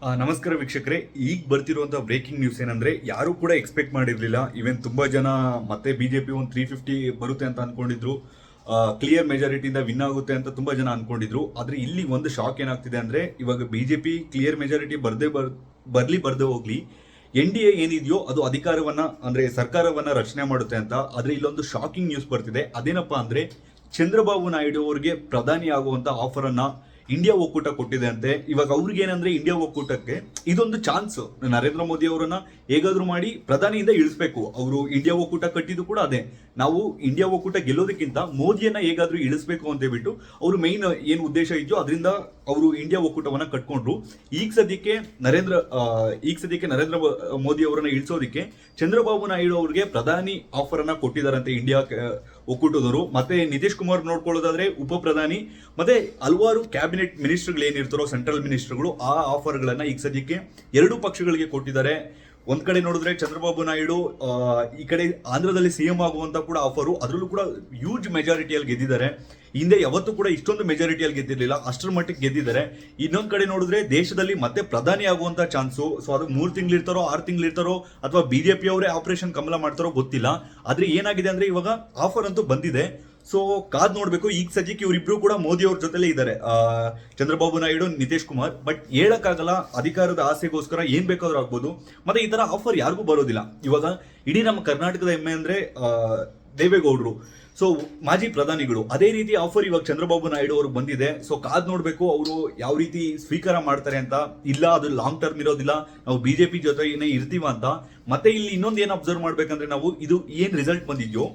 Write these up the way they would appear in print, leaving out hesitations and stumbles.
ನಮಸ್ಕಾರ ವೀಕ್ಷಕರೇ. ಈಗ ಬರ್ತಿರುವಂತಹ ಬ್ರೇಕಿಂಗ್ ನ್ಯೂಸ್ ಏನಂದ್ರೆ, ಯಾರು ಕೂಡ ಎಕ್ಸ್ಪೆಕ್ಟ್ ಮಾಡಿರ್ಲಿಲ್ಲ. ಈವನ್ ತುಂಬಾ ಜನ ಮತ್ತೆ ಬಿಜೆಪಿ ಒಂದು 350 ಬರುತ್ತೆ ಅಂತ ಅನ್ಕೊಂಡಿದ್ರು. ಕ್ಲಿಯರ್ ಮೆಜಾರಿಟಿಯಿಂದ ವಿನ್ ಆಗುತ್ತೆ ಅಂತ ತುಂಬಾ ಜನ ಅನ್ಕೊಂಡಿದ್ರು. ಆದ್ರೆ ಇಲ್ಲಿ ಒಂದು ಶಾಕ್ ಏನಾಗ್ತಿದೆ ಅಂದ್ರೆ, ಇವಾಗ ಬಿಜೆಪಿ ಕ್ಲಿಯರ್ ಮೆಜಾರಿಟಿ ಬರ್ದೇ ಹೋಗ್ಲಿ, NDA ಏನಿದೆಯೋ ಅದು ಅಧಿಕಾರವನ್ನ ಅಂದ್ರೆ ಸರ್ಕಾರವನ್ನ ರಚನೆ ಮಾಡುತ್ತೆ ಅಂತ. ಆದ್ರೆ ಇಲ್ಲೊಂದು ಶಾಕಿಂಗ್ ನ್ಯೂಸ್ ಬರ್ತಿದೆ. ಅದೇನಪ್ಪಾ ಅಂದ್ರೆ, ಚಂದ್ರಬಾಬು ನಾಯ್ಡು ಅವರಿಗೆ ಪ್ರಧಾನಿ ಆಗುವಂತ ಆಫರ್ ಅನ್ನ ಇಂಡಿಯಾ ಒಕ್ಕೂಟ ಕೊಟ್ಟಿದೆ ಅಂತೆ. ಇವಾಗ ಅವ್ರಿಗೆ ಏನಂದ್ರೆ, ಇಂಡಿಯಾ ಒಕ್ಕೂಟಕ್ಕೆ ಇದೊಂದು ಚಾನ್ಸ್. ನರೇಂದ್ರ ಮೋದಿ ಅವರನ್ನ ಹೇಗಾದ್ರೂ ಮಾಡಿ ಪ್ರಧಾನಿಯಿಂದ ಇಳಿಸ್ಬೇಕು. ಅವರು ಇಂಡಿಯಾ ಒಕ್ಕೂಟ ಕಟ್ಟಿದ್ದು ಕೂಡ ಅದೇ, ನಾವು ಇಂಡಿಯಾ ಒಕ್ಕೂಟ ಗೆಲ್ಲೋದಕ್ಕಿಂತ ಮೋದಿಯನ್ನ ಹೇಗಾದ್ರೂ ಇಳಿಸ್ಬೇಕು ಅಂತ ಹೇಳ್ಬಿಟ್ಟು ಅವರು ಮೈನ್ ಏನು ಉದ್ದೇಶ ಇದೆಯೋ ಅದರಿಂದ ಅವರು ಇಂಡಿಯಾ ಒಕ್ಕೂಟವನ್ನ ಕಟ್ಕೊಂಡ್ರು. ಈಗ ಸದ್ಯಕ್ಕೆ ನರೇಂದ್ರ ಮೋದಿ ಅವರನ್ನ ಇಳಿಸೋದಕ್ಕೆ ಚಂದ್ರಬಾಬು ನಾಯ್ಡು ಅವರಿಗೆ ಪ್ರಧಾನಿ ಆಫರ್ ಅನ್ನ ಕೊಟ್ಟಿದ್ದಾರಂತೆ ಇಂಡಿಯಾ ಒಕ್ಕೂಟದವರು. ಮತ್ತೆ ನಿತೀಶ್ ಕುಮಾರ್ ನೋಡ್ಕೊಳ್ಳೋದಾದ್ರೆ ಉಪ ಪ್ರಧಾನಿ, ಮತ್ತೆ ಹಲವಾರು ಕ್ಯಾಬಿನೆಟ್ ಮಿನಿಸ್ಟರ್ಗಳು ಏನಿರ್ತಾರೋ ಸೆಂಟ್ರಲ್ ಮಿನಿಸ್ಟರ್ಗಳು, ಆ ಆಫರ್ ಗಳನ್ನ ಈಗ ಸದ್ಯಕ್ಕೆ ಎರಡು ಪಕ್ಷಗಳಿಗೆ ಕೊಟ್ಟಿದ್ದಾರೆ. ಒಂದ್ ಕಡೆ ನೋಡಿದ್ರೆ ಚಂದ್ರಬಾಬು ನಾಯ್ಡು ಈ ಕಡೆ ಆಂಧ್ರದಲ್ಲಿ CM ಆಗುವಂತ ಕೂಡ ಆಫರು, ಅದರಲ್ಲೂ ಕೂಡ ಹ್ಯೂಜ್ ಮೆಜಾರಿಟಿಯಲ್ಲಿ ಗೆದ್ದಿದ್ದಾರೆ. ಹಿಂದೆ ಯಾವತ್ತೂ ಕೂಡ ಇಷ್ಟೊಂದು ಮೆಜಾರಿಟಿಯಲ್ಲಿ ಗೆದ್ದಿರಲಿಲ್ಲ, ಅಷ್ಟರ ಮಟ್ಟಿಗೆ ಗೆದ್ದಿದ್ದಾರೆ. ಇನ್ನೊಂದ್ ಕಡೆ ನೋಡಿದ್ರೆ ದೇಶದಲ್ಲಿ ಮತ್ತೆ ಪ್ರಧಾನಿ ಆಗುವಂತ ಚಾನ್ಸು. ಸೊ ಅದು 3 ತಿಂಗಳಿರ್ತಾರೋ 6 ತಿಂಗಳಿರ್ತಾರೋ ಅಥವಾ ಬಿಜೆಪಿ ಅವರೇ ಆಪರೇಷನ್ ಕಮಲ ಮಾಡ್ತಾರೋ ಗೊತ್ತಿಲ್ಲ. ಆದ್ರೆ ಏನಾಗಿದೆ ಅಂದ್ರೆ, ಇವಾಗ ಆಫರ್ ಅಂತೂ ಬಂದಿದೆ. ಸೊ ಕಾದ್ ನೋಡ್ಬೇಕು. ಈಗ ಸದ್ಯಕ್ಕೆ ಇವರಿಬ್ರು ಕೂಡ ಮೋದಿ ಅವ್ರ ಜೊತೆಲೇ ಇದ್ದಾರೆ, ಚಂದ್ರಬಾಬು ನಾಯ್ಡು, ನಿತೀಶ್ ಕುಮಾರ್. ಬಟ್ ಹೇಳಕ್ಕಾಗಲ್ಲ, ಅಧಿಕಾರದ ಆಸೆಗೋಸ್ಕರ ಏನ್ ಬೇಕಾದ್ರೂ ಆಗ್ಬೋದು. ಮತ್ತೆ ಈ ತರ ಆಫರ್ ಯಾರಿಗೂ ಬರೋದಿಲ್ಲ. ಇವಾಗ ಇಡೀ ನಮ್ಮ ಕರ್ನಾಟಕದ ಹೆಮ್ಮೆ ಅಂದ್ರೆ ದೇವೇಗೌಡರು, ಸೊ ಮಾಜಿ ಪ್ರಧಾನಿಗಳು. ಅದೇ ರೀತಿ ಆಫರ್ ಇವಾಗ ಚಂದ್ರಬಾಬು ನಾಯ್ಡು ಅವ್ರಿಗೆ ಬಂದಿದೆ. ಸೊ ಕಾದ್ ನೋಡ್ಬೇಕು ಅವರು ಯಾವ ರೀತಿ ಸ್ವೀಕಾರ ಮಾಡ್ತಾರೆ ಅಂತ. ಇಲ್ಲ ಅದು ಲಾಂಗ್ ಟರ್ಮ್ ಇರೋದಿಲ್ಲ, ನಾವು ಬಿಜೆಪಿ ಜೊತೆ ಏನೇ ಇರ್ತೀವ ಅಂತ. ಮತ್ತೆ ಇಲ್ಲಿ ಇನ್ನೊಂದು ಏನ್ ಅಬ್ಸರ್ವ್ ಮಾಡ್ಬೇಕಂದ್ರೆ, ನಾವು ಇದು ಏನ್ ರಿಸಲ್ಟ್ ಬಂದಿದ್ಯೋ,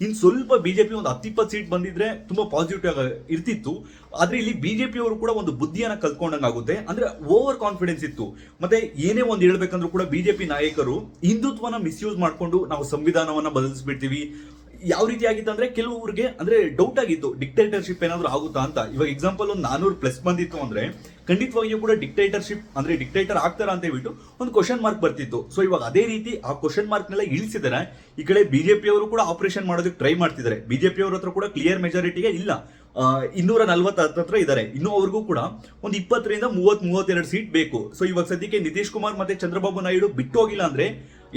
ಇನ್ ಸ್ವಲ್ಪ ಬಿಜೆಪಿ ಒಂದು 10-20 ಸೀಟ್ ಬಂದಿದ್ರೆ ತುಂಬಾ ಪಾಸಿಟಿವ್ ಇರ್ತಿತ್ತು. ಆದ್ರೆ ಇಲ್ಲಿ ಬಿಜೆಪಿ ಅವರು ಕೂಡ ಒಂದು ಬುದ್ಧಿಯನ್ನ ಕಲ್ತ್ಕೊಂಡಂಗಾಗುತ್ತೆ. ಅಂದ್ರೆ ಓವರ್ ಕಾನ್ಫಿಡೆನ್ಸ್ ಇತ್ತು. ಮತ್ತೆ ಏನೇ ಒಂದು ಹೇಳ್ಬೇಕಂದ್ರೂ ಕೂಡ ಬಿಜೆಪಿ ನಾಯಕರು ಹಿಂದುತ್ವನ ಮಿಸ್ಯೂಸ್ ಮಾಡ್ಕೊಂಡು ನಾವು ಸಂವಿಧಾನವನ್ನ ಬದಲಿಸ್ಬಿಡ್ತೀವಿ. ಯಾವ ರೀತಿ ಆಗಿತ್ತು ಅಂದ್ರೆ, ಕೆಲವರಿಗೆ ಅಂದ್ರೆ ಡೌಟ್ ಆಗಿತ್ತು, ಡಿಕ್ಟೇಟರ್ಶಿಪ್ ಏನಾದ್ರು ಆಗುತ್ತಾ ಅಂತ. ಇವಾಗ ಎಕ್ಸಾಂಪಲ್ ಒಂದು 400+ ಬಂದಿತ್ತು ಅಂದ್ರೆ ಖಂಡಿತವಾಗಿಯೂ ಕೂಡ ಡಿಕ್ಟೇಟರ್ಶಿಪ್ ಅಂದ್ರೆ ಡಿಕ್ಟೇಟರ್ ಆಗ್ತಾರ ಅಂತ ಹೇಳ್ಬಿಟ್ಟು ಒಂದು ಕ್ವಶನ್ ಮಾರ್ಕ್ ಬರ್ತಿತ್ತು. ಸೊ ಇವಾಗ ಅದೇ ರೀತಿ ಆ ಕ್ವಶನ್ ಮಾರ್ಕ್ ನೆಲ್ಲ ಇಳಿಸಿದ್ದಾರೆ. ಈ ಕಡೆ ಬಿಜೆಪಿ ಅವರು ಕೂಡ ಆಪರೇಷನ್ ಮಾಡೋದಕ್ಕೆ ಟ್ರೈ ಮಾಡ್ತಿದ್ದಾರೆ. ಬಿಜೆಪಿ ಅವ್ರ ಹತ್ರ ಕೂಡ ಕ್ಲಿಯರ್ ಮೆಜಾರಿಟಿಗೆ ಇಲ್ಲ, 240 ಹತ್ರ ಇದ್ದಾರೆ. ಇನ್ನು ಅವ್ರಿಗೂ ಕೂಡ ಒಂದು 20ರಿಂದ 30-32 ಸೀಟ್ ಬೇಕು. ಸೊ ಇವಾಗ ಸದ್ಯಕ್ಕೆ ನಿತೀಶ್ ಕುಮಾರ್ ಮತ್ತೆ ಚಂದ್ರಬಾಬು ನಾಯ್ಡು ಬಿಟ್ಟು ಹೋಗಿಲ್ಲ ಅಂದ್ರೆ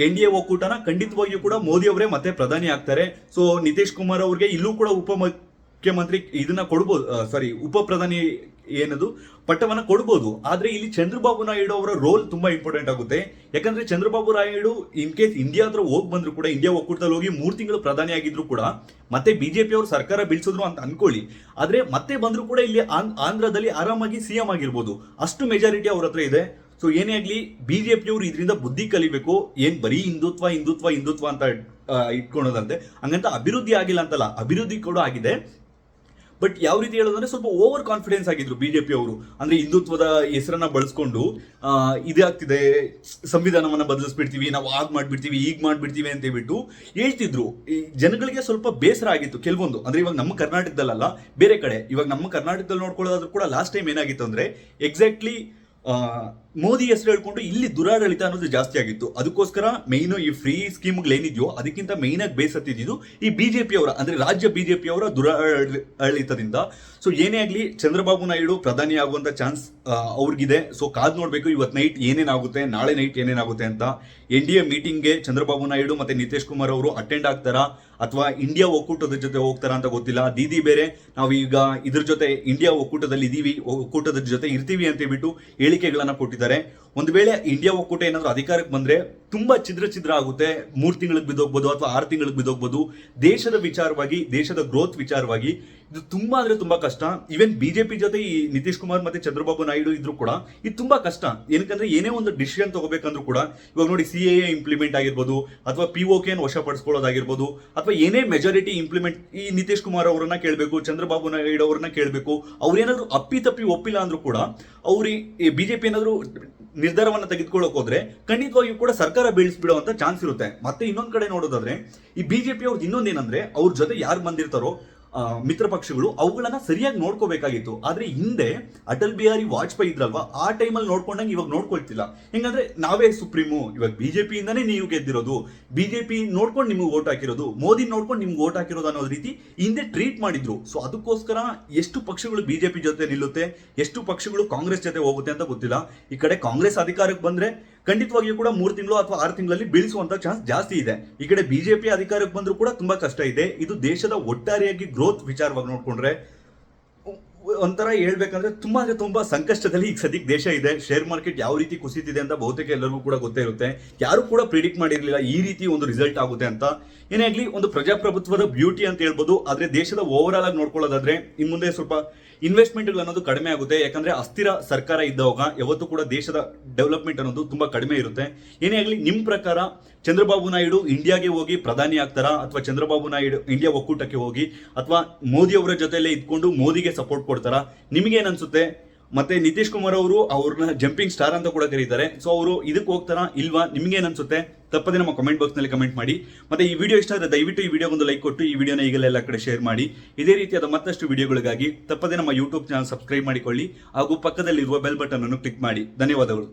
NDA ಒಕ್ಕೂಟನ ಖಂಡಿತವಾಗಿಯೂ ಕೂಡ ಮೋದಿ ಅವರೇ ಮತ್ತೆ ಪ್ರಧಾನಿ ಆಗ್ತಾರೆ. ಸೊ ನಿತೀಶ್ ಕುಮಾರ್ ಅವ್ರಿಗೆ ಇಲ್ಲೂ ಕೂಡ ಮುಖ್ಯಮಂತ್ರಿ ಇದನ್ನ ಕೊಡ್ಬೋದು, ಉಪ ಪ್ರಧಾನಿ ಏನದು ಪಟ್ಟವನ್ನ ಕೊಡ್ಬೋದು. ಆದ್ರೆ ಇಲ್ಲಿ ಚಂದ್ರಬಾಬು ನಾಯ್ಡು ಅವರ ರೋಲ್ ತುಂಬಾ ಇಂಪಾರ್ಟೆಂಟ್ ಆಗುತ್ತೆ. ಯಾಕಂದ್ರೆ Chandrababu Naidu in case India ಹತ್ರ ಹೋಗಿ ಬಂದ್ರು ಕೂಡ, ಇಂಡಿಯಾ ಒಕ್ಕೂಟದಲ್ಲಿ ಹೋಗಿ 3 ತಿಂಗಳು ಪ್ರಧಾನಿ ಆಗಿದ್ರು ಕೂಡ, ಮತ್ತೆ ಬಿಜೆಪಿ ಅವರು ಸರ್ಕಾರ ಬೀಳ್ಸಿದ್ರು ಅಂತ ಅನ್ಕೊಳ್ಳಿ, ಆದ್ರೆ ಮತ್ತೆ ಬಂದ್ರು ಕೂಡ ಇಲ್ಲಿ ಆಂಧ್ರದಲ್ಲಿ ಆರಾಮಾಗಿ CM ಆಗಿರ್ಬೋದು. ಅಷ್ಟು ಮೆಜಾರಿಟಿ ಅವ್ರ ಹತ್ರ ಇದೆ. ಸೊ ಏನೇ ಆಗ್ಲಿ, ಬಿಜೆಪಿ ಅವರು ಇದರಿಂದ ಬುದ್ಧಿ ಕಲಿಬೇಕು. ಏನ್ ಬರೀ ಹಿಂದುತ್ವ ಅಂತ ಇಟ್ಕೊಳೋದಂತೆ, ಹಂಗಂತ ಅಭಿವೃದ್ಧಿ ಆಗಿಲ್ಲ ಅಂತಲ್ಲ, ಅಭಿವೃದ್ಧಿ ಕೂಡ ಆಗಿದೆ. ಬಟ್ ಯಾವ ರೀತಿ ಹೇಳೋದಂದ್ರೆ, ಸ್ವಲ್ಪ ಓವರ್ ಕಾನ್ಫಿಡೆನ್ಸ್ ಆಗಿದ್ರು ಬಿಜೆಪಿ ಅವರು. ಅಂದ್ರೆ ಹಿಂದುತ್ವದ ಹೆಸರನ್ನ ಬಳಸ್ಕೊಂಡು ಇದಾಗ್ತಿದೆ, ಸಂವಿಧಾನವನ್ನ ಬದಲಿಸ್ಬಿಡ್ತೀವಿ, ನಾವು ಮಾಡ್ಬಿಡ್ತೀವಿ, ಈಗ ಮಾಡ್ಬಿಡ್ತೀವಿ ಅಂತ ಹೇಳ್ಬಿಟ್ಟು ಹೇಳ್ತಿದ್ರು. ಈ ಜನಗಳಿಗೆ ಸ್ವಲ್ಪ ಬೇಸರ ಆಗಿತ್ತು ಕೆಲವೊಂದು. ಅಂದ್ರೆ ಇವಾಗ ನಮ್ಮ ಕರ್ನಾಟಕದಲ್ಲ, ಬೇರೆ ಕಡೆ. ಇವಾಗ ನಮ್ಮ ಕರ್ನಾಟಕದಲ್ಲಿ ನೋಡ್ಕೊಳ್ಳೋದಾದ್ರೂ ಕೂಡ ಲಾಸ್ಟ್ ಟೈಮ್ ಏನಾಗಿತ್ತು ಅಂದ್ರೆ, ಎಕ್ಸಾಕ್ಟ್ಲಿ ಮೋದಿ ಹೆಸರು ಹೇಳ್ಕೊಂಡು ಇಲ್ಲಿ ದುರಾಡಳಿತ ಅನ್ನೋದು ಜಾಸ್ತಿ ಆಗಿತ್ತು. ಅದಕ್ಕೋಸ್ಕರ ಮೈನ್ ಈ ಫ್ರೀ ಸ್ಕೀಮ್ಗಳೇನಿದೆಯೋ ಅದಕ್ಕಿಂತ ಮೈನ್ ಆಗಿ ಬೇಸತ್ತಿದ್ದು ಈ ಬಿಜೆಪಿ ಅವರ ಅಂದ್ರೆ ರಾಜ್ಯ ಬಿಜೆಪಿ ಅವರ ದುರಾಡಳಿತದಿಂದ. ಸೊ ಏನೇ ಆಗ್ಲಿ, ಚಂದ್ರಬಾಬು ನಾಯ್ಡು ಪ್ರಧಾನಿ ಆಗುವಂತ ಚಾನ್ಸ್ ಅವ್ರಿಗಿದೆ. ಸೊ ಕಾದ್ ನೋಡ್ಬೇಕು ಇವತ್ತು ನೈಟ್ ಏನೇನಾಗುತ್ತೆ, ನಾಳೆ ನೈಟ್ ಏನೇನಾಗುತ್ತೆ ಅಂತ. NDA ಮೀಟಿಂಗ್ಗೆ ಚಂದ್ರಬಾಬು ನಾಯ್ಡು ಮತ್ತೆ ನಿತೀಶ್ ಕುಮಾರ್ ಅವರು ಅಟೆಂಡ್ ಆಗ್ತಾರಾ ಅಥವಾ ಇಂಡಿಯಾ ಒಕ್ಕೂಟದ ಜೊತೆ ಹೋಗ್ತಾರಾ ಅಂತ ಗೊತ್ತಿಲ್ಲ. ದೀದಿ ಬೇರೆ, ನಾವು ಈಗ ಇದ್ರ ಜೊತೆ ಇಂಡಿಯಾ ಒಕ್ಕೂಟದಲ್ಲಿ ಇದೀವಿ, ಒಕ್ಕೂಟದ ಜೊತೆ ಇರ್ತೀವಿ ಅಂತ ಹೇಳ್ಬಿಟ್ಟು ಹೇಳಿಕೆಗಳನ್ನ ಕೊಟ್ಟಿದ್ದಾರೆ. ಒಂದು ವೇಳೆ ಇಂಡಿಯಾ ಒಕ್ಕೂಟ ಏನಾದ್ರು ಅಧಿಕಾರಕ್ಕೆ ಬಂದ್ರೆ ತುಂಬಾ ಛಿದ್ರ ಆಗುತ್ತೆ. 3 ತಿಂಗಳಿಗೆ ಬಿದ್ದೋಗ್ಬೋದು ಅಥವಾ 6 ತಿಂಗಳಿಗೆ ಬಿದ್ದೋಗ್ಬೋದು. ದೇಶದ ವಿಚಾರವಾಗಿ, ದೇಶದ ಗ್ರೋತ್ ವಿಚಾರವಾಗಿ ಇದು ತುಂಬಾ ಅಂದ್ರೆ ತುಂಬಾ ಕಷ್ಟ. ಈವನ್ ಬಿಜೆಪಿ ಜೊತೆ ಈ ನಿತೀಶ್ ಕುಮಾರ್ ಮತ್ತೆ ಚಂದ್ರಬಾಬು ನಾಯ್ಡು ಇದ್ರು ಕೂಡ ಇದು ತುಂಬಾ ಕಷ್ಟ. ಏನಕ್ಕಂದ್ರೆ ಏನೇ ಒಂದು ಡಿಸಿಷನ್ ತಗೋಬೇಕಂದ್ರೂ ಕೂಡ, ಇವಾಗ ನೋಡಿ CAA ಇಂಪ್ಲಿಮೆಂಟ್ ಆಗಿರ್ಬೋದು, ಅಥವಾ POK ವಶಪಡಿಸ್ಕೊಳ್ಳೋದಾಗಿರ್ಬೋದು, ಅಥವಾ ಏನೇ ಮೆಜಾರಿಟಿ ಇಂಪ್ಲಿಮೆಂಟ್, ಈ ನಿತೀಶ್ ಕುಮಾರ್ ಅವರನ್ನ ಕೇಳಬೇಕು, ಚಂದ್ರಬಾಬು ನಾಯ್ಡು ಅವರನ್ನ ಕೇಳಬೇಕು. ಅವ್ರೇನಾದ್ರು ಅಪ್ಪಿತಪ್ಪಿ ಒಪ್ಪಿಲ್ಲ ಅಂದ್ರೂ ಕೂಡ, ಅವ್ರಿಗೆ ಬಿಜೆಪಿ ಏನಾದ್ರು ನಿರ್ಧಾರವನ್ನ ತೆಗೆದುಕೊಳ್ಳೋಕೆ ಹೋದ್ರೆ ಖಂಡಿತವಾಗಿಯೂ ಕೂಡ ಸರ್ಕಾರ ಬೀಳಿಸ್ಬಿಡುವಂತ ಚಾನ್ಸ್ ಇರುತ್ತೆ. ಮತ್ತೆ ಇನ್ನೊಂದ್ ಕಡೆ ನೋಡೋದಾದ್ರೆ, ಈ ಬಿಜೆಪಿ ಅವ್ರದ್ದು ಇನ್ನೊಂದೇನಂದ್ರೆ, ಅವ್ರ ಜೊತೆ ಯಾರು ಬಂದಿರ್ತಾರೋ ಮಿತ್ರ ಪಕ್ಷಗಳು ಅವುಗಳನ್ನ ಸರಿಯಾಗಿ ನೋಡ್ಕೋಬೇಕಾಗಿತ್ತು. ಆದ್ರೆ ಹಿಂದೆ ಅಟಲ್ ಬಿಹಾರಿ ವಾಜಪೇಯಿ ಇದ್ರಲ್ವಾ, ಆ ಟೈಮಲ್ಲಿ ನೋಡ್ಕೊಂಡಂಗೆ ಇವಾಗ ನೋಡ್ಕೊಳ್ತಿಲ್ಲ. ಹೆಂಗಂದ್ರೆ ನಾವೇ ಸುಪ್ರೀಮು, ಇವಾಗ ಬಿಜೆಪಿಯಿಂದಾನೇ ನೀವು ಗೆದ್ದಿರೋದು, ಬಿಜೆಪಿ ನೋಡ್ಕೊಂಡು ನಿಮ್ಗೆ ವೋಟ್ ಹಾಕಿರೋದು, ಮೋದಿ ನೋಡ್ಕೊಂಡು ನಿಮ್ಗೆ ವೋಟ್ ಹಾಕಿರೋದು ಅನ್ನೋದು ರೀತಿ ಹಿಂದೆ ಟ್ರೀಟ್ ಮಾಡಿದ್ರು. ಸೊ ಅದಕ್ಕೋಸ್ಕರ ಎಷ್ಟು ಪಕ್ಷಗಳು ಬಿಜೆಪಿ ಜೊತೆ ನಿಲ್ಲುತ್ತೆ, ಎಷ್ಟು ಪಕ್ಷಗಳು ಕಾಂಗ್ರೆಸ್ ಜೊತೆ ಹೋಗುತ್ತೆ ಅಂತ ಗೊತ್ತಿಲ್ಲ. ಈ ಕಡೆ ಕಾಂಗ್ರೆಸ್ ಅಧಿಕಾರಕ್ಕೆ ಬಂದ್ರೆ ಖಂಡಿತವಾಗಿಯೂ ಕೂಡ 3 ತಿಂಗಳು ಅಥವಾ 6 ತಿಂಗಳಲ್ಲಿ ಬೀಳಿಸುವಂತ ಚಾನ್ಸ್ ಜಾಸ್ತಿ ಇದೆ. ಈ ಕಡೆ ಬಿಜೆಪಿ ಅಧಿಕಾರಕ್ಕೆ ಬಂದ್ರೂ ಕೂಡ ತುಂಬಾ ಕಷ್ಟ ಇದೆ. ಇದು ದೇಶದ ಒಟ್ಟಾರೆಯಾಗಿ ಗ್ರೋತ್ ವಿಚಾರವಾಗಿ ನೋಡ್ಕೊಂಡ್ರೆ ಒಂಥರ ಹೇಳ್ಬೇಕಂದ್ರೆ ತುಂಬಾ ಸಂಕಷ್ಟದಲ್ಲಿ ಈಗ ಸದ್ಯಕ್ಕೆ ದೇಶ ಇದೆ. ಶೇರ್ ಮಾರ್ಕೆಟ್ ಯಾವ ರೀತಿ ಕುಸಿತಿದೆ ಅಂತ ಬಹುತೇಕ ಎಲ್ಲರಿಗೂ ಕೂಡ ಗೊತ್ತೇ ಇರುತ್ತೆ. ಯಾರು ಕೂಡ ಪ್ರಿಡಿಕ್ಟ್ ಮಾಡಿರ್ಲಿಲ್ಲ ಈ ರೀತಿ ಒಂದು ರಿಸಲ್ಟ್ ಆಗುತ್ತೆ ಅಂತ. ಏನೇ ಆಗ್ಲಿ, ಒಂದು ಪ್ರಜಾಪ್ರಭುತ್ವದ ಬ್ಯೂಟಿ ಅಂತ ಹೇಳ್ಬೋದು. ಆದ್ರೆ ದೇಶದ ಓವರ್ ಆಲ್ ಆಗಿ ನೋಡ್ಕೊಳ್ಳೋದಾದ್ರೆ ಇನ್ ಮುಂದೆ ಸ್ವಲ್ಪ ಇನ್ವೆಸ್ಟ್ಮೆಂಟ್ ಅನ್ನೋದು ಕಡಿಮೆ ಆಗುತ್ತೆ. ಯಾಕಂದ್ರೆ ಅಸ್ಥಿರ ಸರ್ಕಾರ ಇದ್ದಾಗ ಯಾವತ್ತೂ ಕೂಡ ದೇಶದ ಡೆವಲಪ್ಮೆಂಟ್ ಅನ್ನೋದು ತುಂಬಾ ಕಡಿಮೆ ಇರುತ್ತೆ. ಏನೇ ಆಗಲಿ, ನಿಮ್ ಪ್ರಕಾರ ಚಂದ್ರಬಾಬು ನಾಯ್ಡು ಇಂಡಿಯಾಗೆ ಹೋಗಿ ಪ್ರಧಾನಿ ಆಗ್ತಾರಾ, ಅಥವಾ ಚಂದ್ರಬಾಬು ನಾಯ್ಡು ಇಂಡಿಯಾ ಒಕ್ಕೂಟಕ್ಕೆ ಹೋಗಿ ಅಥವಾ ಮೋದಿ ಅವರ ಜೊತೆಲೇ ಇದ್ಕೊಂಡು ಮೋದಿಗೆ ಸಪೋರ್ಟ್ ಕೊಡ್ತಾರಾ? ನಿಮ್ಗೇನ್ ಅನ್ಸುತ್ತೆ? ಮತ್ತೆ ನಿತೀಶ್ ಕುಮಾರ್ ಅವರು ಅವ್ರನ್ನ ಜಂಪಿಂಗ್ ಸ್ಟಾರ್ ಅಂತ ಕೂಡ ಕರೀತಾರೆ. ಸೊ ಅವರು ಇದಕ್ಕೆ ಹೋಗ್ತಾರಾ ಇಲ್ವಾ? ನಿಮ್ಗೇನ್ ಅನ್ಸುತ್ತೆ? ತಪ್ಪದೆ ನಮ್ಮ ಕಮೆಂಟ್ ಬಾಕ್ಸ್ ನಲ್ಲಿ ಕಮೆಂಟ್ ಮಾಡಿ. ಮತ್ತೆ ಈ ವಿಡಿಯೋ ಇಷ್ಟ ಆದರೆ ದಯವಿಟ್ಟು ಈ ವಿಡಿಯೋಗೊಂದು ಲೈಕ್ ಕೊಟ್ಟು ಈ ವಿಡಿಯೋನ ಈಗಲೆಲ್ಲ ಕಡೆ ಶೇರ್ ಮಾಡಿ. ಇದೇ ರೀತಿಯಾದ ಮತ್ತಷ್ಟು ವಿಡಿಯೋಗಳಿಗಾಗಿ ತಪ್ಪದೆ ನಮ್ಮ ಯೂಟ್ಯೂಬ್ ಚಾನಲ್ ಸಬ್ಸ್ಕ್ರೈಬ್ ಮಾಡಿಕೊಳ್ಳಿ ಹಾಗೂ ಪಕ್ಕದಲ್ಲಿರುವ ಬೆಲ್ ಬಟನ್ ಅನ್ನು ಕ್ಲಿಕ್ ಮಾಡಿ. ಧನ್ಯವಾದಗಳು.